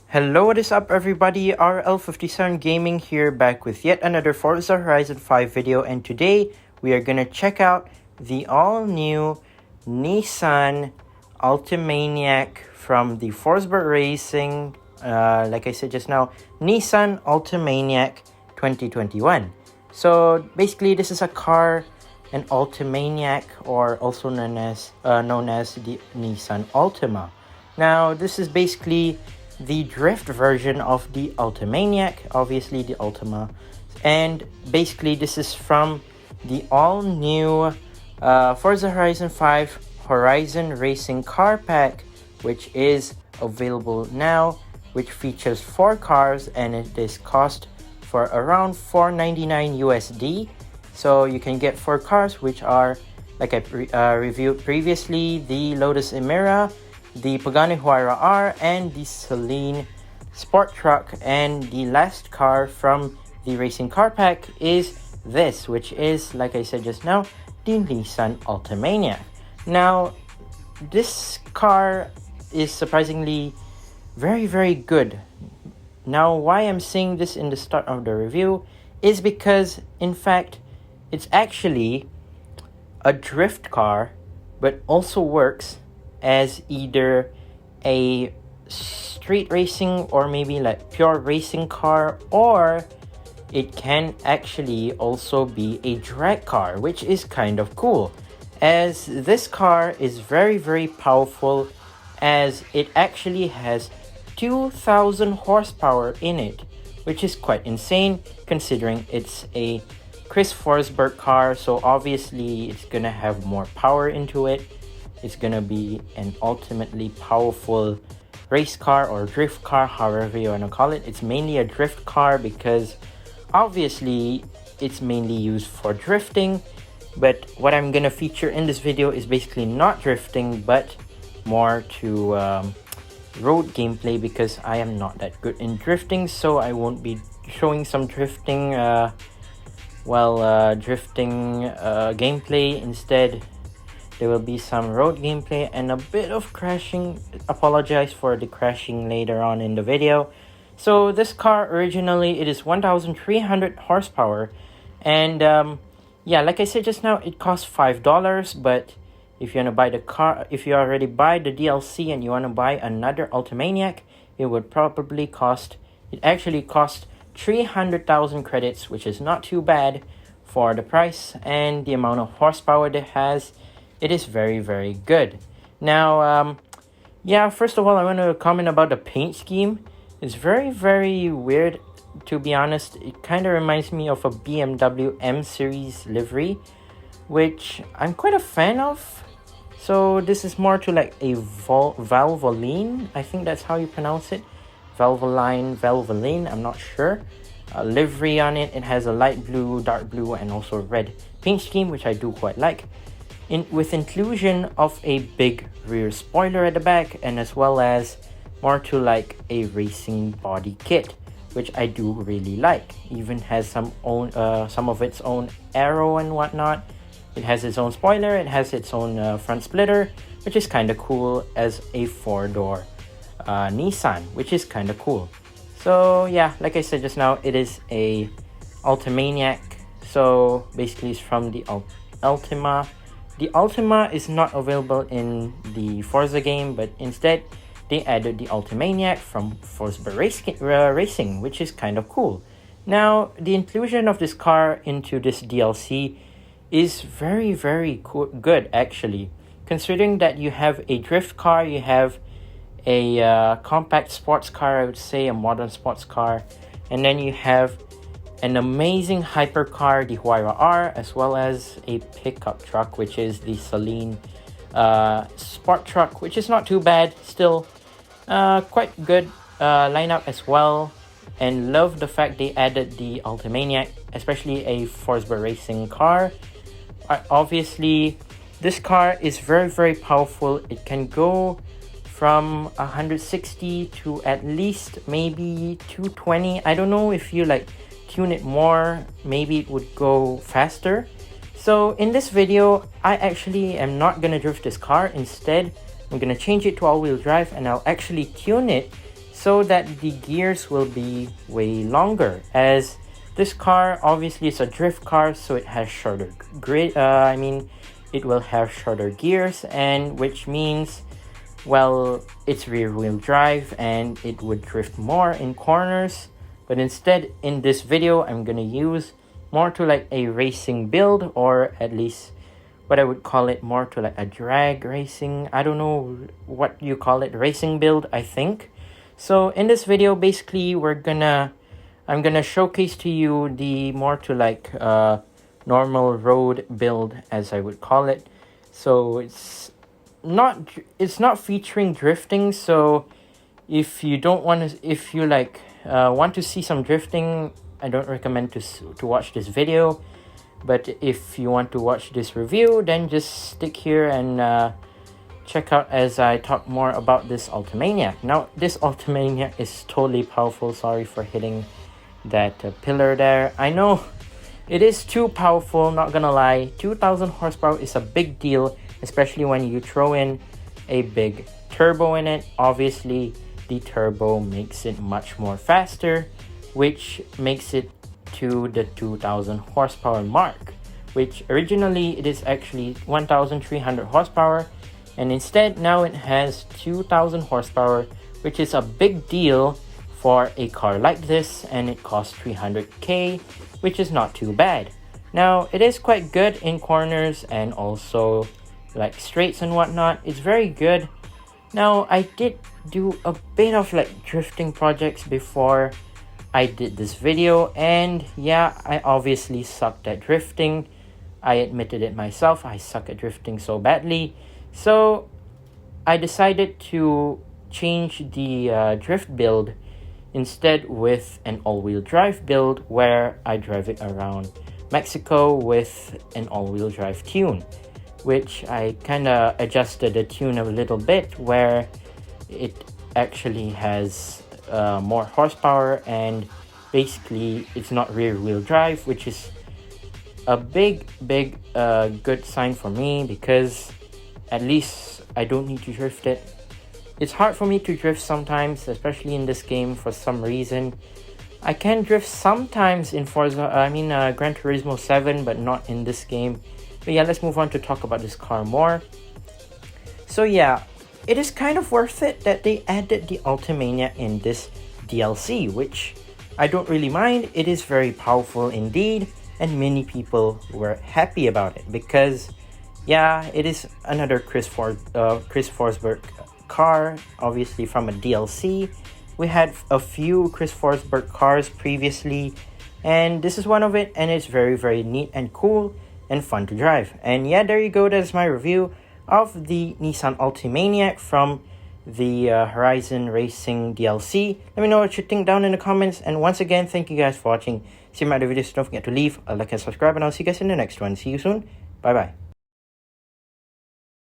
Hello, what is up everybody? RL57 Gaming here, back with yet another Forza Horizon 5 video, and today we are gonna check out the all-new Nissan Altimaniac from the Forsberg Racing, like I said just now, Nissan Altimaniac 2021. So basically this is a car, an Altimaniac, or also known as the Nissan Altima. Now this is basically the drift version of the Altimaniac, obviously the Ultima, and basically this is from the all-new Forza Horizon 5 Horizon Racing Car Pack, which is available now, which features 4 cars, and it is cost for around $499 USD. So you can get 4 cars, which are, like I reviewed previously, the Lotus Emira, the Pagani Huayra R, and the Celine Sport Truck. And the last car from the Racing Car Pack is this, which is, like I said just now, the Nissan Altimaniac. Now, this car is surprisingly very good. Now, why I'm saying this in the start of the review is because, in fact, it's actually a drift car, but also works as either a street racing or maybe like pure racing car, or it can actually also be a drag car, which is kind of cool, as this car is very powerful, as it actually has 2,000 horsepower in it, which is quite insane considering it's a Chris Forsberg car. So obviously it's gonna have more power into it. It's gonna be an ultimately powerful race car or drift car, however you want to call it. It's mainly a drift car because obviously it's mainly used for drifting, but what I'm gonna feature in this video is basically not drifting, but more to road gameplay, because I am not that good in drifting, so I won't be showing some drifting gameplay. Instead, there will be some road gameplay and a bit of crashing. Apologize for the crashing later on in the video. So this car originally, it is 1,300 horsepower, and yeah, like I said just now, it costs $5. But if you want to buy the car, if you already buy the DLC and you want to buy another Altimaniac, it would probably cost, it actually costs 300,000 credits, which is not too bad for the price and the amount of horsepower it has. It is very good. Now, yeah, first of all, I want to comment about the paint scheme. It's very weird, to be honest. It kind of reminds me of a BMW M series livery, which I'm quite a fan of. So this is more to like a Valvoline, I think that's how you pronounce it. Valvoline, I'm not sure. Livery on it. It has a light blue, dark blue, and also red paint scheme, which I do quite like. With inclusion of a big rear spoiler at the back, and as well as more to like a racing body kit, which I do really like. Even has some of its own aero and whatnot. It has its own spoiler, it has its own front splitter, which is kind of cool, as a 4-door Nissan, which is kind of cool. So yeah, like I said just now, it is a Altimaniac. So basically it's from the Ultima. The Ultima is not available in the Forza game, but instead they added the Altimaniac from Forsberg Racing, which is kind of cool. Now, the inclusion of this car into this DLC is very good, actually, considering that you have a drift car, you have a compact sports car, I would say a modern sports car, and then you have an amazing hypercar, the Huayra R, as well as a pickup truck, which is the Celine Sport Truck, which is not too bad, still quite good lineup as well. And love the fact they added the Altimaniac, especially a Forsberg Racing car. Obviously, this car is very powerful. It can go from 160 to at least maybe 220. I don't know, if you like tune it more, maybe it would go faster. So in this video, I actually am not gonna drift this car. Instead, I'm gonna change it to all-wheel drive, and I'll actually tune it so that the gears will be way longer, as this car obviously is a drift car, so it has shorter it will have shorter gears, and which means, well, it's rear wheel drive and it would drift more in corners. But instead, in this video, I'm gonna use more to like a racing build, or at least what I would call it, more to like a drag racing. I don't know what you call it, racing build, I think. So in this video, basically, I'm gonna showcase to you the more to like normal road build, as I would call it. So it's not featuring drifting. So if you want to see some drifting, I don't recommend to watch this video. But if you want to watch this review, then just stick here and check out as I talk more about this Altimaniac. Now, this Altimaniac is totally powerful. Sorry for hitting that pillar there. I know it is too powerful, not gonna lie. 2000 horsepower is a big deal, especially when you throw in a big turbo in it. Obviously, the turbo makes it much more faster, which makes it to the 2000 horsepower mark, which originally it is actually 1300 horsepower, and instead now it has 2000 horsepower, which is a big deal for a car like this, and it costs 300k, which is not too bad. Now, it is quite good in corners and also like straights and whatnot. It's very good. Now, I did do a bit of like drifting projects before I did this video, and yeah, I obviously sucked at drifting. I admitted it myself, I suck at drifting so badly. So I decided to change the drift build instead with an all-wheel drive build, where I drive it around Mexico with an all-wheel drive tune, which I kind of adjusted the tune a little bit, where it actually has more horsepower, and basically it's not rear wheel drive, which is a big good sign for me, because at least I don't need to drift it. It's hard for me to drift sometimes, especially in this game for some reason. I can drift sometimes in FORZA, Gran Turismo 7, but not in this game. But yeah, let's move on to talk about this car more. So yeah, it is kind of worth it that they added the Altimaniac in this DLC, which I don't really mind. It is very powerful indeed, and many people were happy about it, because yeah, it is another Chris Forsberg car, obviously from a DLC. We had a few Chris Forsberg cars previously, and this is one of it, and it's very neat and cool and fun to drive. And yeah, there you go. That's my review of the Nissan Altimaniac from the Horizon Racing DLC. Let me know what you think down in the comments, and once again, thank you guys for watching. See my other videos. Don't forget to leave a like and subscribe, and I'll see you guys in the next one. See you soon. Bye bye.